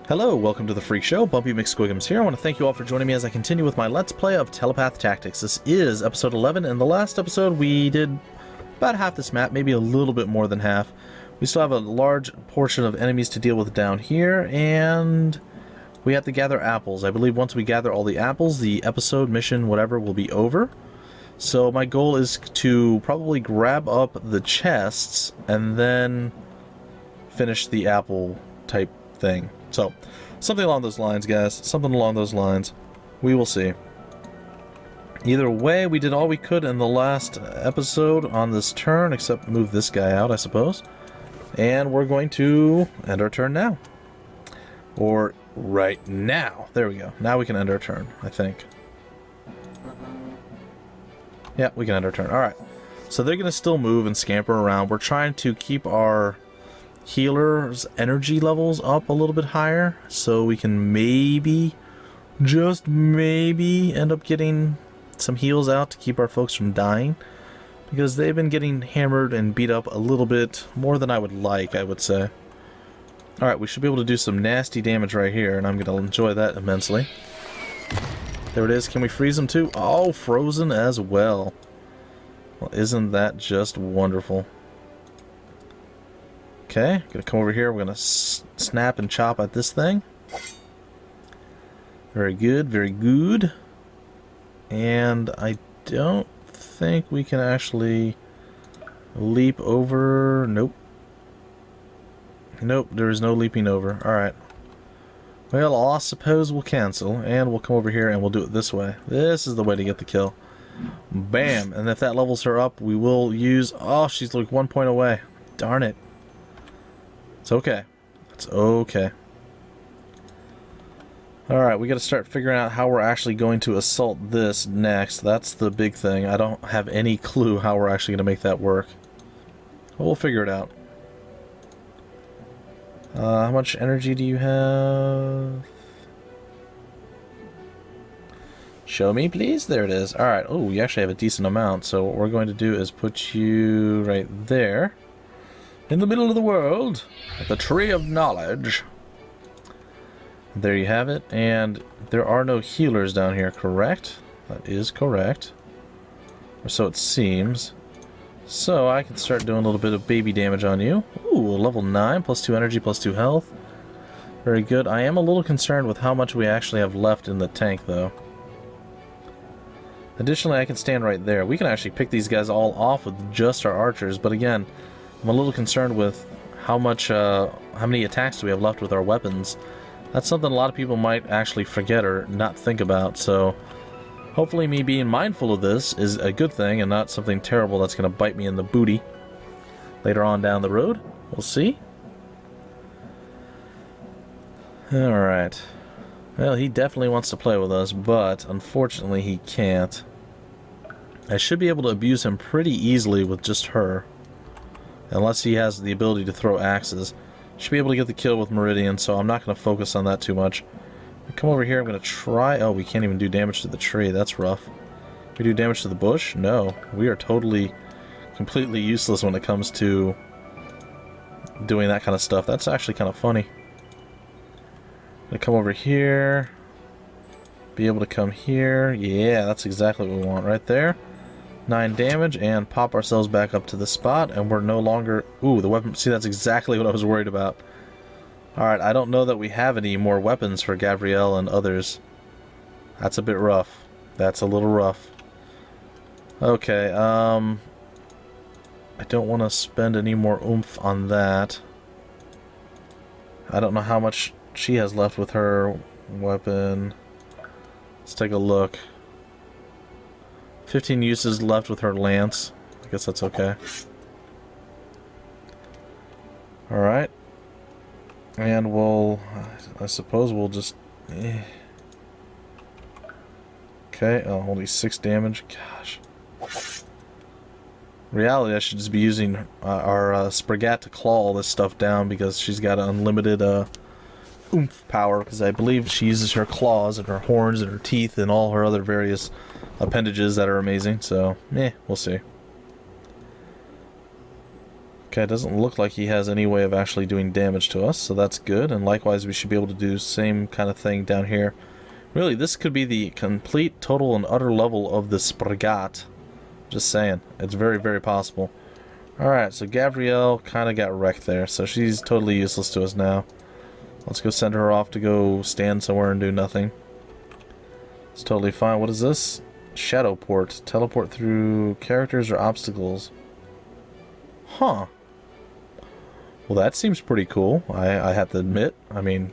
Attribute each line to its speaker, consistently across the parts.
Speaker 1: Hello, welcome to the Freak Show. Bumpy McSquigums here. I want to thank you all for joining me as I continue with my Let's Play of Telepath Tactics. This is episode 11, and the last episode we did about half this map, maybe a little bit more than half. We still have a large portion of enemies to deal with down here, and we have to gather apples. I believe once we gather all the apples, the episode, mission, whatever, will be over. So my goal is to probably grab up the chests and then finish the apple type thing. So, something along those lines, guys. Something along those lines. We will see. Either way, we did all we could in the last episode on this turn, except move this guy out, I suppose. And we're going to end our turn now. Or right now. There we go. Now we can end our turn, I think. Yeah, we can end our turn. Alright. So they're going to still move and scamper around. We're trying to keep our healers' energy levels up a little bit higher, so we can maybe, just maybe, end up getting some heals out to keep our folks from dying, because they've been getting hammered and beat up a little bit more than I would like, I would say. Alright, we should be able to do some nasty damage right here, and I'm going to enjoy that immensely. There it is. Can we freeze them too? Oh, frozen as well. Well, isn't that just wonderful? Okay, gonna come over here. We're gonna snap and chop at this thing. Very good, very good. And I don't think we can actually leap over. Nope. Nope, there is no leaping over. Alright. Well, I suppose we'll cancel, and we'll come over here and we'll do it this way. This is the way to get the kill. Bam! And if that levels her up, we will use... Oh, she's like 1 point away. Darn it. It's okay. It's okay. Alright, we gotta start figuring out how we're actually going to assault this next. That's the big thing. I don't have any clue how we're actually gonna make that work. But we'll figure it out. How much energy do you have? Show me, please. There it is. Alright. Oh, you actually have a decent amount. So what we're going to do is put you right there. In the middle of the world, the tree of knowledge. There you have it, and there are no healers down here, correct? That is correct. Or so it seems. So I can start doing a little bit of baby damage on you. Ooh, level 9, plus 2 energy, plus 2 health. Very good. I am a little concerned with how much we actually have left in the tank, though. Additionally, I can stand right there. We can actually pick these guys all off with just our archers, but again, I'm a little concerned with how many attacks do we have left with our weapons. That's something a lot of people might actually forget or not think about, so hopefully me being mindful of this is a good thing and not something terrible that's going to bite me in the booty later on down the road. We'll see. Alright. Well, he definitely wants to play with us, but unfortunately he can't. I should be able to abuse him pretty easily with just her. Unless he has the ability to throw axes. Should be able to get the kill with Meridian, so I'm not going to focus on that too much. Come over here, I'm going to try... Oh, we can't even do damage to the tree. That's rough. We do damage to the bush? No. We are totally, completely useless when it comes to doing that kind of stuff. That's actually kind of funny. I'm going to come over here. Be able to come here. Yeah, that's exactly what we want right there. 9 damage, and pop ourselves back up to the spot, and we're no longer... Ooh, the weapon... See, that's exactly what I was worried about. Alright, I don't know that we have any more weapons for Gabrielle and others. That's a bit rough. That's a little rough. Okay, I don't want to spend any more oomph on that. I don't know how much she has left with her weapon. Let's take a look. 15 uses left with her lance. I guess that's okay. Alright. And we'll... I suppose we'll just... Okay, only 6 damage. Gosh. Reality, I should just be using our Sprigat to claw all this stuff down, because she's got unlimited oomph power, because I believe she uses her claws and her horns and her teeth and all her other various appendages that are amazing, so we'll see. Okay, it doesn't look like he has any way of actually doing damage to us, so that's good. And likewise, we should be able to do same kind of thing down here. Really, this could be the complete, total, and utter level of the Spragat. Just saying. It's very, very possible. Alright, so Gabrielle kind of got wrecked there, so she's totally useless to us now. Let's go send her off to go stand somewhere and do nothing. It's totally fine. What is this? Shadow port. Teleport through characters or obstacles. Huh. Well, that seems pretty cool, I have to admit. I mean,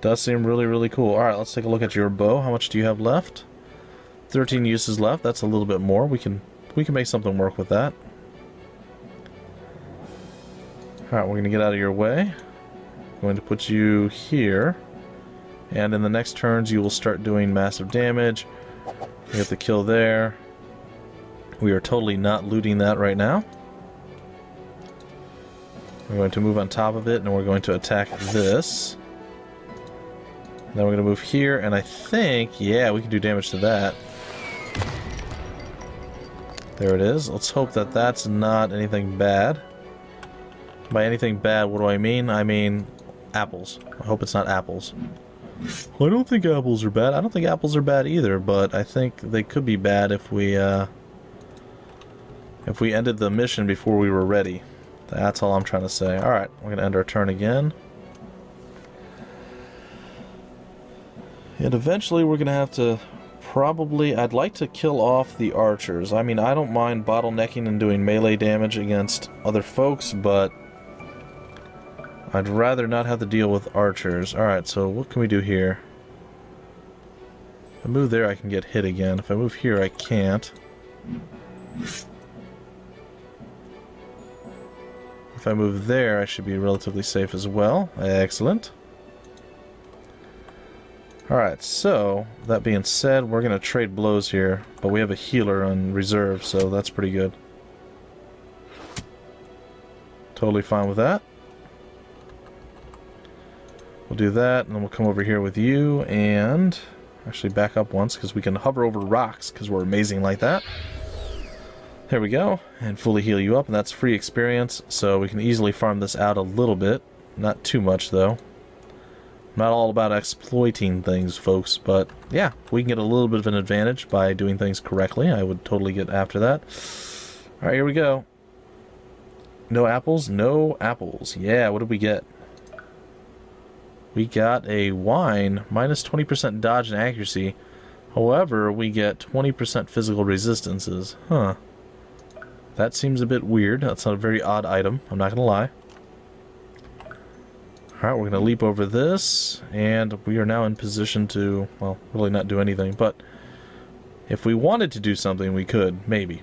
Speaker 1: does seem really, really cool. Alright, let's take a look at your bow. How much do you have left? 13 uses left. That's a little bit more. We can make something work with that. Alright, we're going to get out of your way. I'm going to put you here. And in the next turns, you will start doing massive damage. We have the kill there. We are totally not looting that right now. We're going to move on top of it, and we're going to attack this. And then we're going to move here, and I think, yeah, we can do damage to that. There it is. Let's hope that that's not anything bad. By anything bad, what do I mean? I mean apples. I hope it's not apples. Well, I don't think apples are bad. I don't think apples are bad either, but I think they could be bad if we ended the mission before we were ready. That's all I'm trying to say. Alright, we're going to end our turn again. And eventually we're going to have to probably... I'd like to kill off the archers. I mean, I don't mind bottlenecking and doing melee damage against other folks, but I'd rather not have to deal with archers. Alright, so what can we do here? If I move there, I can get hit again. If I move here, I can't. If I move there, I should be relatively safe as well. Excellent. Alright, so, that being said, we're going to trade blows here, but we have a healer on reserve, so that's pretty good. Totally fine with that. We'll do that, and then we'll come over here with you, and actually back up once, because we can hover over rocks, because we're amazing like that. There we go, and fully heal you up, and that's free experience, so we can easily farm this out a little bit. Not too much, though. Not all about exploiting things, folks, but yeah, we can get a little bit of an advantage by doing things correctly. I would totally get after that. Alright, here we go. No apples? No apples. Yeah, what did we get? We got a wine, minus 20% dodge and accuracy. However, we get 20% physical resistances. Huh. That seems a bit weird. That's not a very odd item, I'm not gonna lie. Alright, we're gonna leap over this, and we are now in position to, well, really not do anything, but if we wanted to do something, we could, maybe.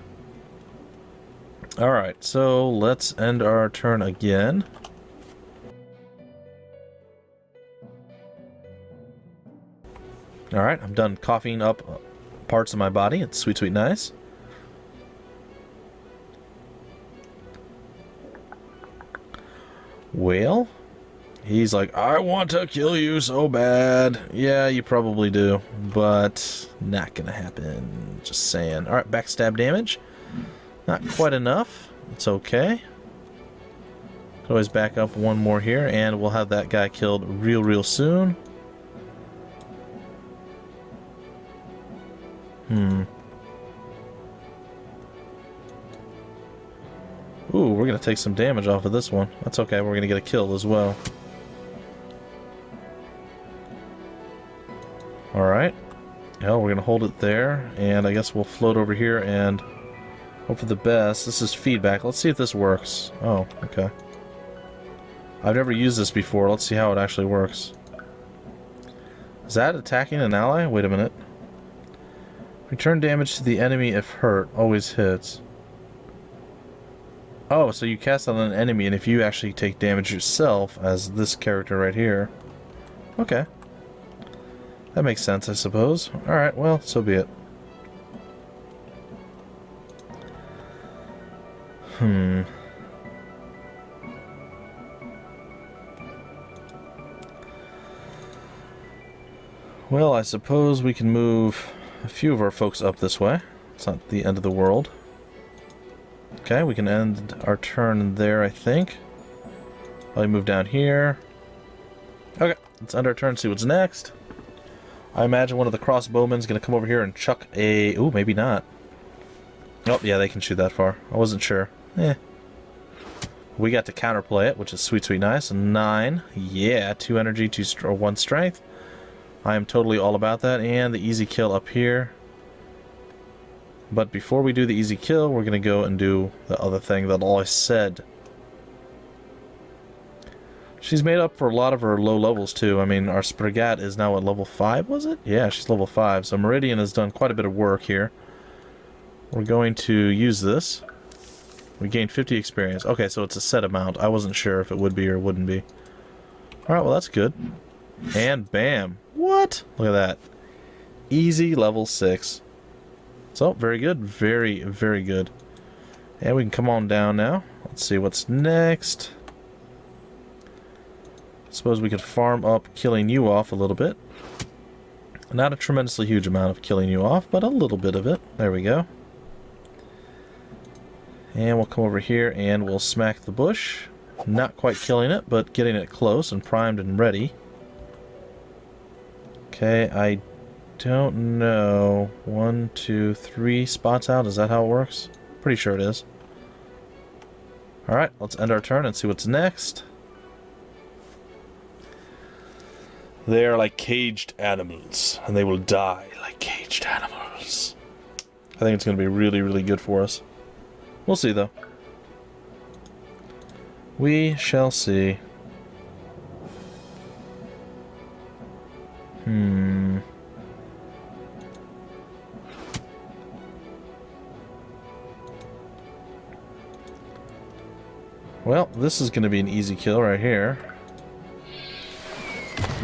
Speaker 1: Alright, so let's end our turn again. Alright, I'm done coughing up parts of my body. It's sweet, sweet, nice. Well, he's like, I want to kill you so bad. Yeah, you probably do, but not gonna happen. Just saying. Alright, backstab damage. Not quite enough. It's okay. Could always back up one more here, and we'll have that guy killed real soon. Ooh, we're gonna take some damage off of this one. That's okay, we're gonna get a kill as well. Alright. Hell, we're gonna hold it there, and I guess we'll float over here and hope for the best. This is feedback. Let's see if this works. Oh, okay. I've never used this before. Let's see how it actually works. Is that attacking an ally? Wait a minute. Return damage to the enemy if hurt. Always hits. Oh, so you cast on an enemy, and if you actually take damage yourself, as this character right here. Okay. That makes sense, I suppose. Alright, well, so be it. Well, I suppose we can move a few of our folks up this way. It's not the end of the world. Okay, we can end our turn there, I think. Probably move down here. Okay, let's end our turn, see what's next. I imagine one of the crossbowmen's going to come over here and chuck a... Ooh, maybe not. Oh, yeah, they can shoot that far. I wasn't sure. We got to counterplay it, which is sweet, sweet nice. 9. Yeah, 2 energy, 1 strength. I am totally all about that. And the easy kill up here. But before we do the easy kill, we're going to go and do the other thing that I said. She's made up for a lot of her low levels, too. I mean, our Sprigat is now at level 5, was it? Yeah, she's level 5. So Meridian has done quite a bit of work here. We're going to use this. We gained 50 experience. Okay, so it's a set amount. I wasn't sure if it would be or wouldn't be. Alright, well, that's good. And bam. What? Look at that. Easy level 6. So, very good. Very, very good. And we can come on down now. Let's see what's next. Suppose we could farm up killing you off a little bit. Not a tremendously huge amount of killing you off, but a little bit of it. There we go. And we'll come over here and we'll smack the bush. Not quite killing it, but getting it close and primed and ready. Okay, I don't know. 1, 2, 3 spots out. Is that how it works? Pretty sure it is. Alright, let's end our turn and see what's next. They are like caged animals, and they will die like caged animals. I think it's going to be really, really good for us. We'll see, though. We shall see. Well, this is going to be an easy kill right here.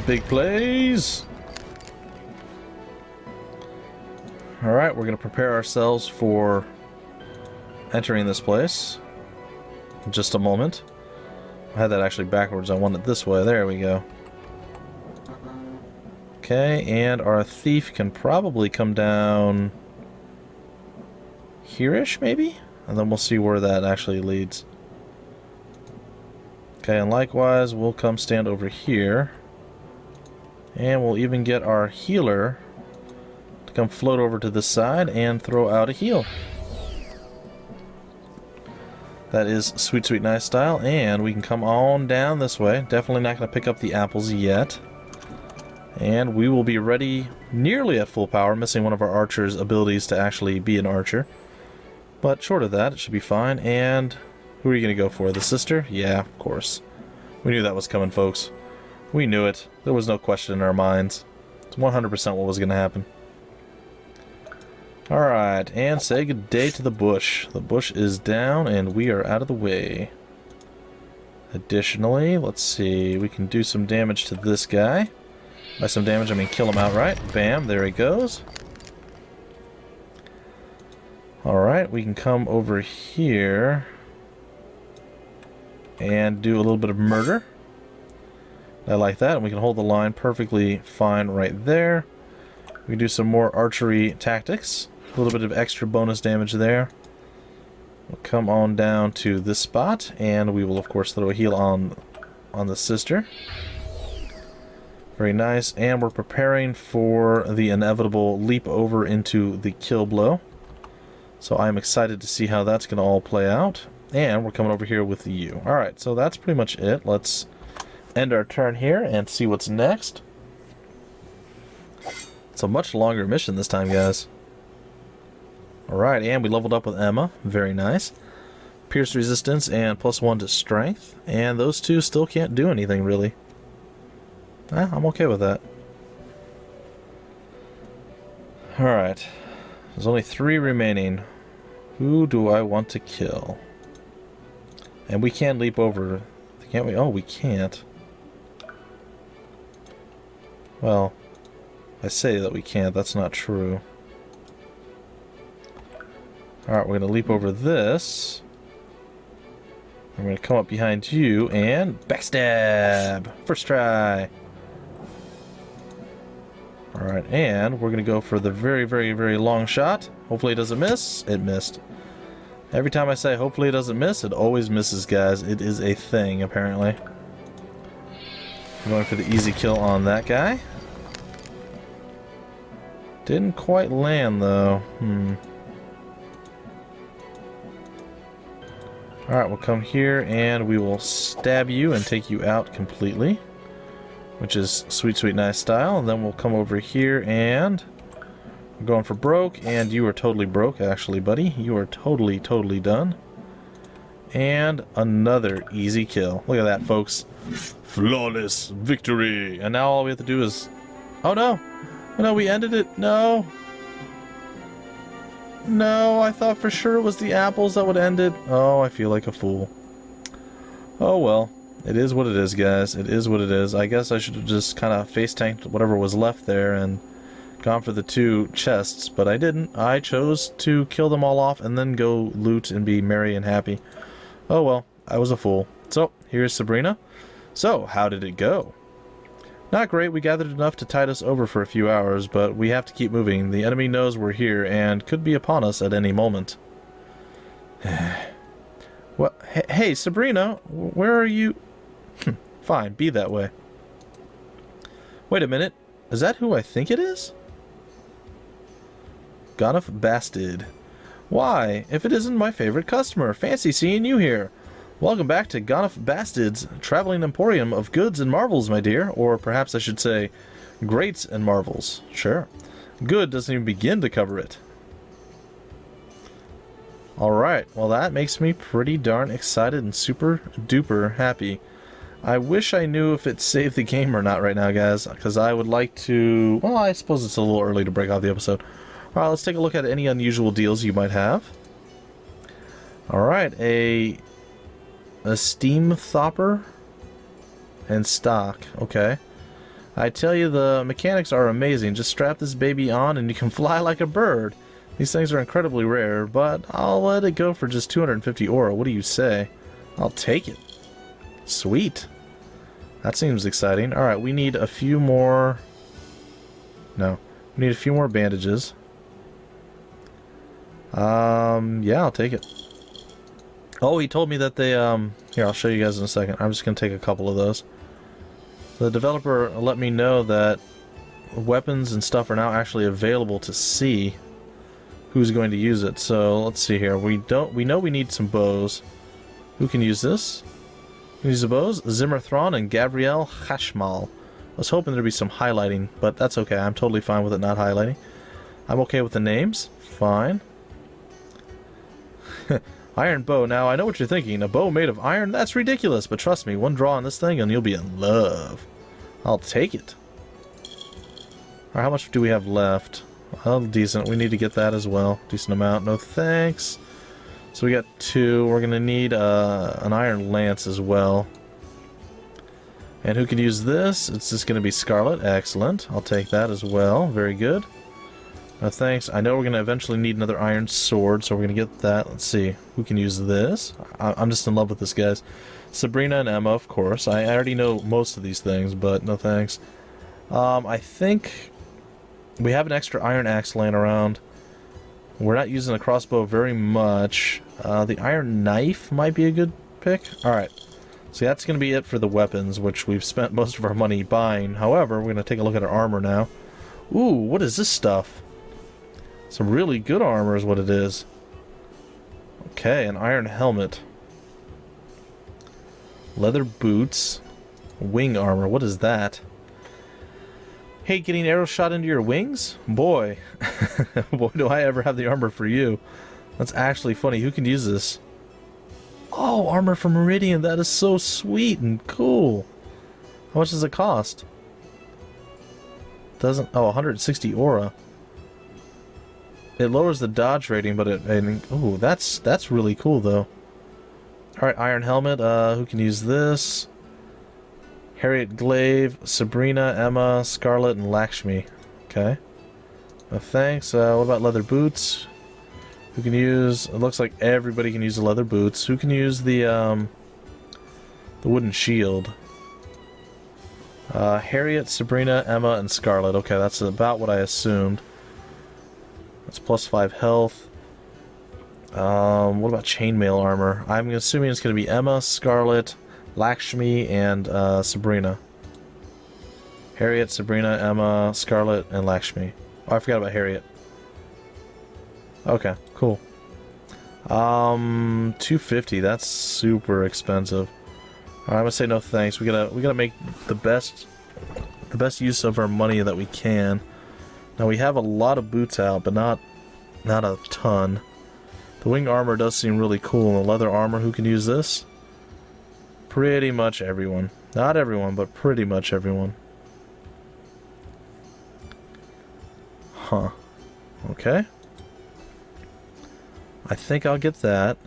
Speaker 1: Big plays! Alright, we're going to prepare ourselves for entering this place. In just a moment. I had that actually backwards. I want it this way. There we go. Okay, and our thief can probably come down here-ish, maybe? And then we'll see where that actually leads. Okay, and likewise, we'll come stand over here. And we'll even get our healer to come float over to this side and throw out a heal. That is sweet, sweet, nice style. And we can come on down this way. Definitely not going to pick up the apples yet. And we will be ready nearly at full power, missing one of our archer's abilities to actually be an archer. But short of that, it should be fine. And who are you going to go for? The sister? Yeah, of course. We knew that was coming, folks. We knew it. There was no question in our minds. It's 100% what was going to happen. Alright, and say good day to the bush. The bush is down, and we are out of the way. Additionally, let's see. We can do some damage to this guy. By some damage, I mean kill him outright. Bam, there he goes. Alright, we can come over here and do a little bit of murder. I like that, and we can hold the line perfectly fine right there. We can do some more archery tactics. A little bit of extra bonus damage there. We'll come on down to this spot, and we will, of course, throw a heal on the sister. Very nice, and we're preparing for the inevitable leap over into the kill blow. So I'm excited to see how that's going to all play out. And we're coming over here with you. Alright, so that's pretty much it. Let's end our turn here and see what's next. It's a much longer mission this time, guys. Alright, and we leveled up with Emma. Very nice. Pierce resistance and +1 to strength. And those two still can't do anything, really. I'm okay with that. Alright. There's only 3 remaining. Who do I want to kill? And we can leap over, can't we? Oh, we can't. Well, I say that we can't. That's not true. Alright, we're going to leap over this. I'm going to come up behind you and backstab! First try! Alright, and we're going to go for the very, very, very long shot. Hopefully it doesn't miss. It missed. Every time I say hopefully it doesn't miss, it always misses, guys. It is a thing, apparently. I'm going for the easy kill on that guy. Didn't quite land, though. Alright, we'll come here and we will stab you and take you out completely. Which is sweet, sweet, nice style. And then we'll come over here and... we're going for broke, and you are totally broke, actually, buddy. You are totally, totally done. And another easy kill. Look at that, folks. Flawless victory! And now all we have to do is... oh, no! Oh, no, we ended it. No! No, I thought for sure it was the apples that would end it. Oh, I feel like a fool. Oh, well. It is what it is, guys. It is what it is. I guess I should have just kind of face-tanked whatever was left there and gone for the 2 chests, but I didn't. I chose to kill them all off and then go loot and be merry and happy. Oh well, I was a fool. So, here's Sabrina. So, how did it go? Not great. We gathered enough to tide us over for a few hours, but we have to keep moving. The enemy knows we're here and could be upon us at any moment. What? Hey, Sabrina, where are you? Fine, be that way. Wait a minute. Is that who I think it is? Ganef Bastid. Why, if it isn't my favorite customer, fancy seeing you here. Welcome back to Ganef Bastid's traveling emporium of goods and marvels, my dear. Or perhaps I should say, greats and marvels. Sure. Good doesn't even begin to cover it. Alright, well that makes me pretty darn excited and super duper happy. I wish I knew if it saved the game or not right now, guys, because I would like to... well, I suppose it's a little early to break off the episode. Alright, let's take a look at any unusual deals you might have. Alright, a steam thopper and stock. Okay. I tell you, the mechanics are amazing. Just strap this baby on and you can fly like a bird. These things are incredibly rare, but I'll let it go for just 250 aura. What do you say? I'll take it. Sweet. That seems exciting. Alright, we need a few more... no. We need a few more bandages. Yeah, I'll take it. Oh, he told me that they, here, I'll show you guys in a second. I'm just gonna take a couple of those. The developer let me know that weapons and stuff are now actually available to see who's going to use it. So, let's see here. We know we need some bows. Who can use this? Who can use the bows? Zimmerthron and Gabrielle Hashmal. I was hoping there'd be some highlighting, but that's okay. I'm totally fine with it not highlighting. I'm okay with the names. Fine. Iron bow. Now, I know what you're thinking. A bow made of iron? That's ridiculous. But trust me, one draw on this thing and you'll be in love. I'll take it. Alright, how much do we have left? Well, decent. We need to get that as well. Decent amount. No thanks. So we got 2. We're going to need an iron lance as well. And who can use this? It's just going to be Scarlet. Excellent. I'll take that as well. Very good. No thanks. I know we're going to eventually need another iron sword, so we're going to get that. Let's see. Who can use this? I'm just in love with this, guys. Sabrina and Emma, of course. I already know most of these things, but no thanks. I think we have an extra iron axe laying around. We're not using a crossbow very much. The iron knife might be a good pick. Alright. So that's going to be it for the weapons, which we've spent most of our money buying. However, we're going to take a look at our armor now. Ooh, what is this stuff? Some really good armor is what it is. Okay, an iron helmet. Leather boots. Wing armor. What is that? Hate getting arrows shot into your wings? Boy. Boy, do I ever have the armor for you. That's actually funny. Who can use this? Oh, armor from Meridian. That is so sweet and cool. How much does it cost? Doesn't... oh, 160 aura. It lowers the dodge rating, but ooh, that's really cool, though. Alright, iron helmet. Who can use this? Harriet Glaive, Sabrina, Emma, Scarlet, and Lakshmi. Okay. No thanks. What about leather boots? Who can use... it looks like everybody can use the leather boots. Who can use the wooden shield? Harriet, Sabrina, Emma, and Scarlet. Okay, that's about what I assumed. That's plus 5 health. What about chainmail armor? I'm assuming it's going to be Emma, Scarlet, Lakshmi, and Sabrina. Harriet, Sabrina, Emma, Scarlet, and Lakshmi. Oh, I forgot about Harriet. Okay, cool. 250. That's super expensive. Alright, I'm gonna say no thanks. We gotta make the best use of our money that we can. Now we have a lot of boots out, but not a ton. The wing armor does seem really cool, and the leather armor, who can use this? Pretty much everyone. Not everyone, but pretty much everyone. Huh. Okay. I think I'll get that.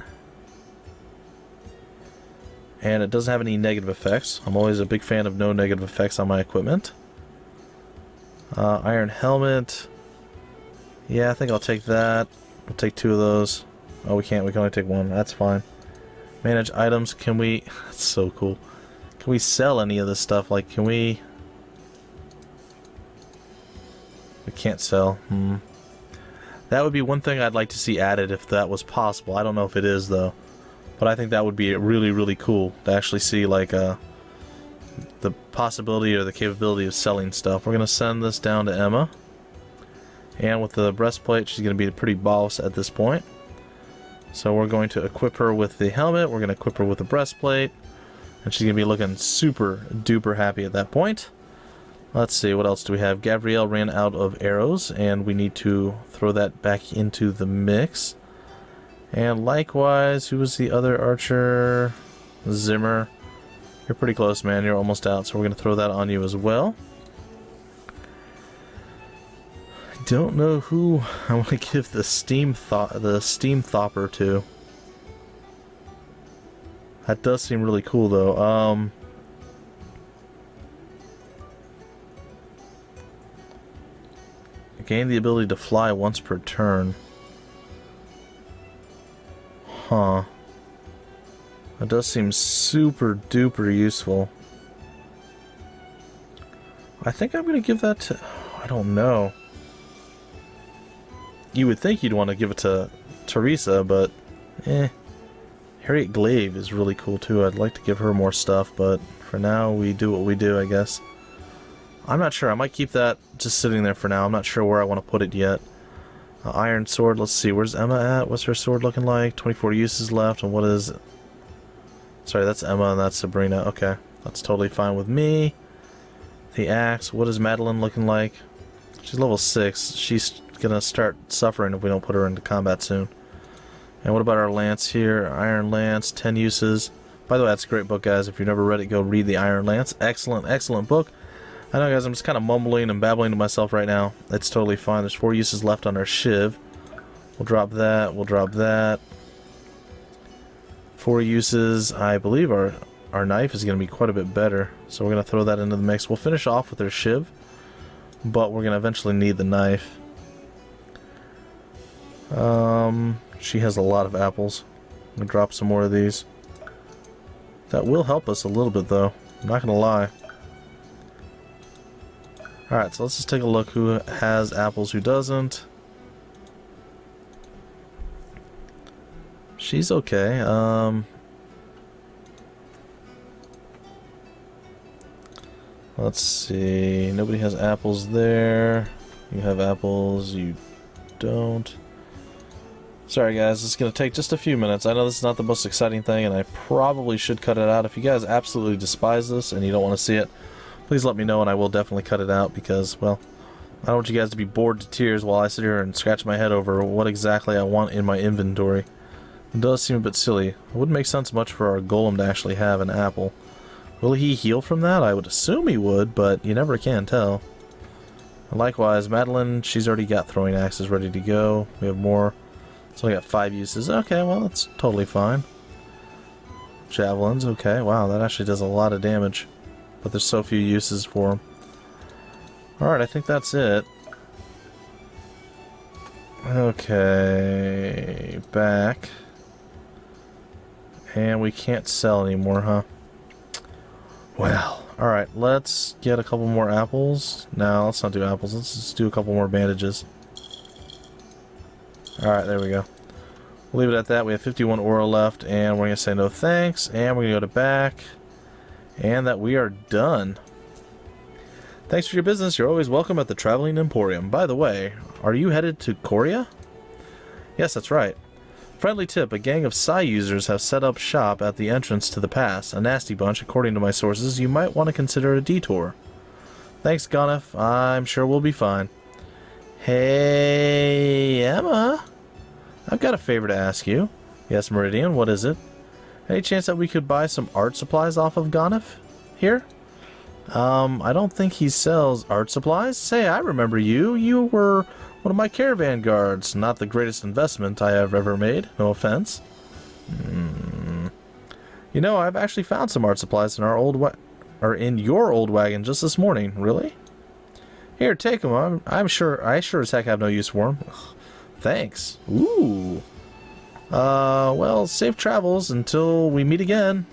Speaker 1: And it doesn't have any negative effects. I'm always a big fan of no negative effects on my equipment. Iron helmet. Yeah, I think I'll take that. I'll take 2 of those. Oh, we can't. We can only take 1. That's fine. Manage items. Can we... That's so cool. Can we sell any of this stuff? Like, can we... We can't sell. That would be one thing I'd like to see added if that was possible. I don't know if it is, though. But I think that would be really, really cool to actually see, like, the possibility or the capability of selling stuff. We're going to send this down to Emma. And with the breastplate, she's going to be a pretty boss at this point. So we're going to equip her with the helmet. We're going to equip her with the breastplate. And she's going to be looking super duper happy at that point. Let's see, what else do we have? Gabrielle ran out of arrows, and we need to throw that back into the mix. And likewise, who was the other archer? Zimmer. You're pretty close, man. You're almost out, so we're going to throw that on you as well. I don't know who I want to give the steam thopper to. That does seem really cool, though. Gain the ability to fly once per turn. Huh. That does seem super duper useful. I think I'm going to give that to... I don't know. You would think you'd want to give it to Teresa, but... Harriet Glaive is really cool too. I'd like to give her more stuff, but for now we do what we do, I guess. I'm not sure. I might keep that just sitting there for now. I'm not sure where I want to put it yet. Iron sword. Let's see. Where's Emma at? What's her sword looking like? 24 uses left. And what is it? Sorry, that's Emma and that's Sabrina. Okay. That's totally fine with me. The axe. What is Madeline looking like? She's level 6. She's going to start suffering if we don't put her into combat soon. And what about our lance here? Iron lance. 10 uses. By the way, that's a great book, guys. If you've never read it, go read the Iron Lance. Excellent, excellent book. I know, guys, I'm just kind of mumbling and babbling to myself right now. It's totally fine. There's 4 uses left on our shiv. We'll drop that. We'll drop that. 4 uses. I believe our knife is going to be quite a bit better. So we're going to throw that into the mix. We'll finish off with our shiv. But we're going to eventually need the knife. She has a lot of apples. I'm going to drop some more of these. That will help us a little bit, though. I'm not going to lie. Alright, so let's just take a look who has apples, who doesn't. She's okay. Let's see. Nobody has apples there. You have apples, you don't. Sorry guys, it's going to take just a few minutes. I know this is not the most exciting thing, and I probably should cut it out. If you guys absolutely despise this and you don't want to see it, please let me know and I will definitely cut it out because, well, I don't want you guys to be bored to tears while I sit here and scratch my head over what exactly I want in my inventory. It does seem a bit silly. It wouldn't make sense much for our golem to actually have an apple. Will he heal from that? I would assume he would, but you never can tell. And likewise, Madeline, she's already got throwing axes ready to go. We have more. It's only got 5 uses. Okay, well, that's totally fine. Javelins, okay. Wow, that actually does a lot of damage. But there's so few uses for them. Alright, I think that's it. Okay, back. And we can't sell anymore, huh? Well, alright, let's get a couple more apples. No, let's not do apples. Let's just do a couple more bandages. Alright, there we go. We'll leave it at that. We have 51 aura left, and we're going to say no thanks, and we're going to go to back, and that we are done. Thanks for your business. You're always welcome at the Traveling Emporium. By the way, are you headed to Korea? Yes, that's right. Friendly tip, a gang of Psy users have set up shop at the entrance to the pass. A nasty bunch, according to my sources. You might want to consider a detour. Thanks, Ganef. I'm sure we'll be fine. Hey, Emma. I've got a favor to ask you. Yes, Meridian, what is it? Any chance that we could buy some art supplies off of Ganef here? I don't think he sells art supplies. Say, I remember you. You were one of my caravan guards. Not the greatest investment I have ever made. No offense. You know, I've actually found some art supplies in our in your old wagon just this morning. Really? Here, take them. I sure as heck have no use for them. Thanks. Ooh. Well, safe travels until we meet again.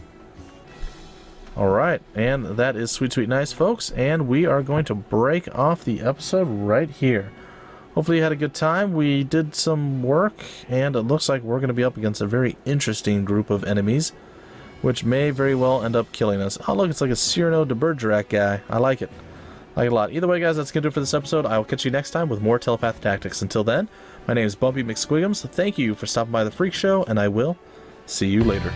Speaker 1: Alright, and that is sweet, sweet, nice, folks. And we are going to break off the episode right here. Hopefully you had a good time. We did some work, and it looks like we're going to be up against a very interesting group of enemies, which may very well end up killing us. Oh, look, it's like a Cyrano de Bergerac guy. I like it. I like it a lot. Either way, guys, that's going to do it for this episode. I will catch you next time with more Telepath Tactics. Until then, my name is Bumpy McSquigums. Thank you for stopping by the Freak Show, and I will see you later.